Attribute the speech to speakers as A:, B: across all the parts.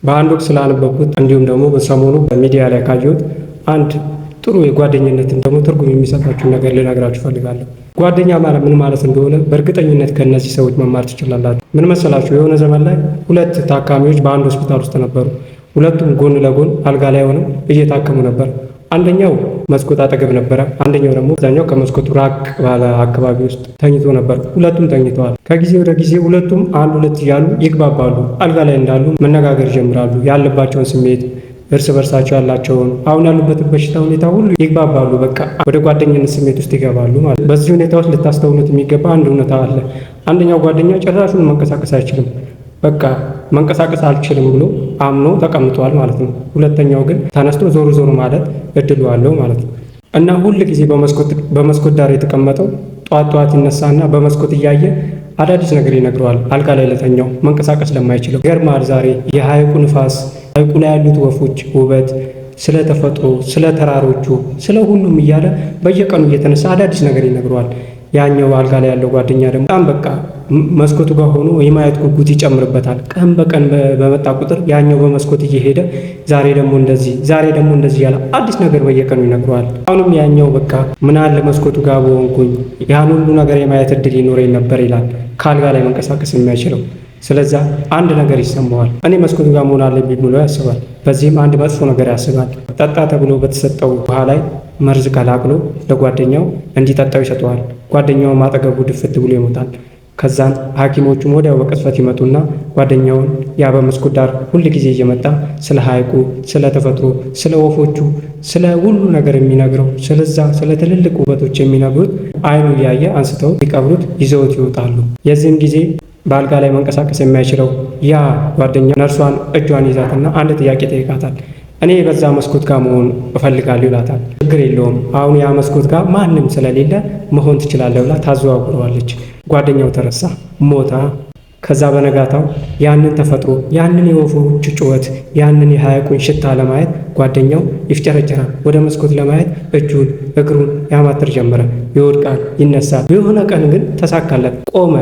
A: በአንድ ወቅት ስላነበብኩት እንዲሁም ደግሞ በሰሞኑ በሚዲያ ላይ ካየሁት አንድ ጥሩ የጓደኝነትን ደግሞ ትርጉም የሚሰጣችሁን ነገር ልነግራችሁ ፈልጋለሁ። ጓደኛ ማለት ምን ማለት እንደሆነ በእርግጠኝነት ከእነዚህ ሰዎች መማር ትችላላችሁ። ምን መሰላችሁ? የሆነ ዘመን ላይ ሁለት ታካሚዎች በአንድ ሆስፒታል ውስጥ ነበሩ። ሁለቱም ጎን ለጎን አልጋ ላይ ሆነው እየታከሙ ነበር። አንደኛው መስኮት አጠገብ ነበረ፣ አንደኛው ደግሞ እዛኛው ከመስኮቱ ራቅ ባለ አካባቢ ውስጥ ተኝቶ ነበር። ሁለቱም ተኝተዋል። ከጊዜ ወደ ጊዜ ሁለቱም አንድ ሁለት እያሉ ይግባባሉ። አልጋ ላይ እንዳሉ መነጋገር ይጀምራሉ። ያለባቸውን ስሜት፣ እርስ በርሳቸው ያላቸውን፣ አሁን ያሉበትን በሽታ ሁኔታ ሁሉ ይግባባሉ። በቃ ወደ ጓደኝነት ስሜት ውስጥ ይገባሉ ማለት። በዚህ ሁኔታ ውስጥ ልታስተውሉት የሚገባ አንድ እውነታ አለ። አንደኛው ጓደኛ ጭራሹን መንቀሳቀስ አይችልም። በቃ መንቀሳቀስ አልችልም ብሎ አምኖ ተቀምጧል ማለት ነው። ሁለተኛው ግን ተነስቶ ዞር ዞር ማለት እድሉ አለው ማለት ነው። እና ሁል ጊዜ በመስኮት ዳር የተቀመጠው ጠዋት ይነሳና በመስኮት እያየ አዳዲስ ነገር ይነግረዋል። አልጋ ላይ ለተኛው መንቀሳቀስ ለማይችለው ገርማል። ዛሬ የሐይቁ ንፋስ፣ ሐይቁ ላይ ያሉት ወፎች ውበት፣ ስለ ተፈጥሮ፣ ስለ ተራሮቹ፣ ስለ ሁሉም እያለ በየቀኑ እየተነሳ አዳዲስ ነገር ይነግረዋል። ያኛው አልጋ ላይ ያለው ጓደኛ ደግሞ በጣም በቃ መስኮቱ ጋር ሆኖ የማየት ጉጉት ይጨምርበታል። ቀን በቀን በመጣ ቁጥር ያኛው በመስኮት እየሄደ ዛሬ ደግሞ እንደዚህ ያለ አዲስ ነገር በየቀኑ ይነግረዋል። አሁንም ያኛው በቃ ምን አለ መስኮቱ ጋር በሆንኩኝ ያን ሁሉ ነገር የማየት እድል ይኖረኝ ነበር ይላል፣ ከአልጋ ላይ መንቀሳቀስ የሚያችለው። ስለዛ አንድ ነገር ይሰማዋል። እኔ መስኮቱ ጋር መሆን አለብኝ ብሎ ያስባል። በዚህም አንድ መጥፎ ነገር ያስባል። ጠጣ ተብሎ በተሰጠው ውሃ ላይ መርዝ ቀላቅሎ ለጓደኛው እንዲጠጣው ይሰጠዋል። ጓደኛውም አጠገቡ ድፍት ብሎ ይሞታል። ከዛን ሐኪሞቹም ወዲያው በቅጽበት ይመጡና ጓደኛውን ያ በመስኮት ዳር ሁል ጊዜ እየመጣ ስለ ሐይቁ፣ ስለ ተፈጥሮ፣ ስለ ወፎቹ፣ ስለ ሁሉ ነገር የሚነግረው ስለ ትልልቅ ውበቶች የሚነግሩት አይኑ እያየ አንስተው ሊቀብሩት ይዘውት ይወጣሉ። የዚህም ጊዜ በአልጋ ላይ መንቀሳቀስ የማይችለው ያ ጓደኛ ነርሷን እጇን ይዛትና አንድ ጥያቄ ጠይቃታል። እኔ በዛ መስኮት ጋር መሆን እፈልጋለሁ ይላታል። ችግር የለውም አሁን ያ መስኮት ጋር ማንም ስለሌለ መሆን ትችላለህ ብላ ታዘዋውረዋለች። ጓደኛው ተረሳ፣ ሞታ። ከዛ በነጋታው ያንን ተፈጥሮ፣ ያንን የወፎች ጩኸት፣ ያንን የሐይቁን ሽታ ለማየት ጓደኛው ይፍጨረጨራል። ወደ መስኮት ለማየት እጁን እግሩን ያማትር ጀመረ። ይወድቃል፣ ይነሳል። የሆነ ቀን ግን ተሳካለት። ቆመ።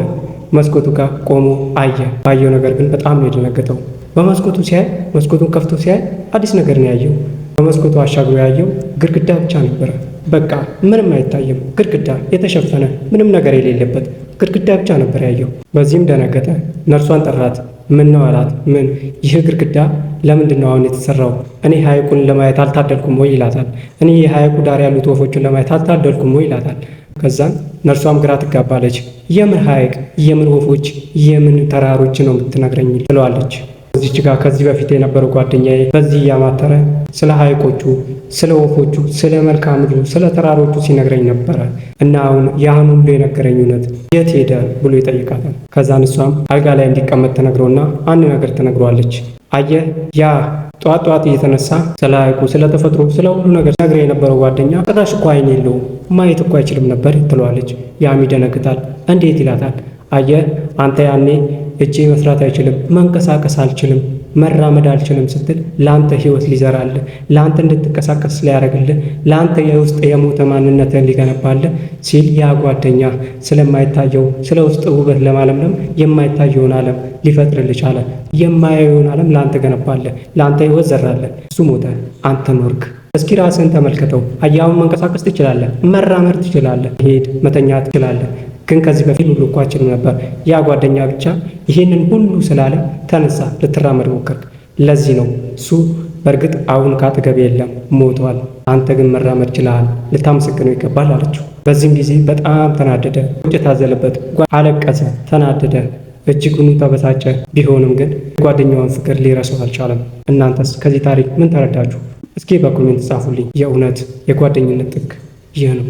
A: መስኮቱ ጋር ቆሞ አየ። ባየው ነገር ግን በጣም ነው የደነገጠው። በመስኮቱ ሲያይ፣ መስኮቱን ከፍቶ ሲያይ አዲስ ነገር ነው ያየው። በመስኮቱ አሻግሮ ያየው ግድግዳ ብቻ ነበረ። በቃ ምንም አይታይም። ግድግዳ የተሸፈነ ምንም ነገር የሌለበት ግድግዳ ብቻ ነበር ያየው። በዚህም ደነገጠ። ነርሷን ጠራት። ምን ነው አላት። ምን ይህ ግድግዳ ለምንድን ነው አሁን የተሰራው? እኔ ሐይቁን ለማየት አልታደልኩም ወይ ይላታል። እኔ የሐይቁ ዳር ያሉት ወፎችን ለማየት አልታደልኩም ወይ ይላታል። ከዛን ነርሷም ግራ ትጋባለች። የምን ሐይቅ፣ የምን ወፎች፣ የምን ተራሮች ነው የምትነግረኝ ትለዋለች። እዚች ጋር ከዚህ በፊት የነበረው ጓደኛዬ በዚህ እያማተረ ስለ ሐይቆቹ፣ ስለ ወፎቹ፣ ስለ መልክዓ ምድሩ፣ ስለ ተራሮቹ ሲነግረኝ ነበረ እና አሁን ያን ሁሉ የነገረኝ እውነት የት ሄደ ብሎ ይጠይቃታል። ከዛን እሷም አልጋ ላይ እንዲቀመጥ ተነግሮና አንድ ነገር ተነግሯለች። አየህ ያ ጠዋት እየተነሳ ስለ ሐይቁ፣ ስለ ተፈጥሮ፣ ስለ ሁሉ ነገር ነግረ የነበረው ጓደኛ ጭራሽ እኮ አይን የለውም ማየት እኮ አይችልም ነበር ትለዋለች። ያም ይደነግጣል። እንዴት ይላታል። አየህ አንተ ያኔ እጄ መስራት አይችልም፣ መንቀሳቀስ አልችልም፣ መራመድ አልችልም ስትል ለአንተ ህይወት ሊዘራልህ፣ ለአንተ እንድትንቀሳቀስ ሊያደርግልህ፣ ለአንተ የውስጥ የሞተ ማንነትን ሊገነባልህ ሲል ያ ጓደኛ ስለማይታየው ስለ ውስጥ ውበት ለማለምለም የማይታየውን ዓለም ሊፈጥርልህ ቻለ። የማያየውን ዓለም ለአንተ ገነባልህ፣ ለአንተ ህይወት ዘራልህ። እሱ ሞተ፣ አንተ ኖርክ። እስኪ ራስህን ተመልከተው። አያውን መንቀሳቀስ ትችላለህ፣ መራመድ ትችላለህ፣ መሄድ መተኛት ትችላለህ። ግን ከዚህ በፊት ሁሉ እኮ አችልም ነበር። ያ ጓደኛ ብቻ ይህንን ሁሉ ስላለ ተነሳ፣ ልትራመድ ሞከርክ። ለዚህ ነው እሱ በእርግጥ አሁን ካጠገብ የለም ሞቷል፣ አንተ ግን መራመድ ችለሃል፣ ልታመሰግነው ይገባል አለችው። በዚህም ጊዜ በጣም ተናደደ፣ ቁጭት ታዘለበት፣ አለቀሰ፣ ተናደደ፣ እጅጉኑ ተበሳጨ። ቢሆንም ግን ጓደኛውን ፍቅር ሊረሳው አልቻለም። እናንተስ ከዚህ ታሪክ ምን ተረዳችሁ? እስኪ በኮሜንት ጻፉልኝ። የእውነት የጓደኝነት ጥግ ይህ ነው።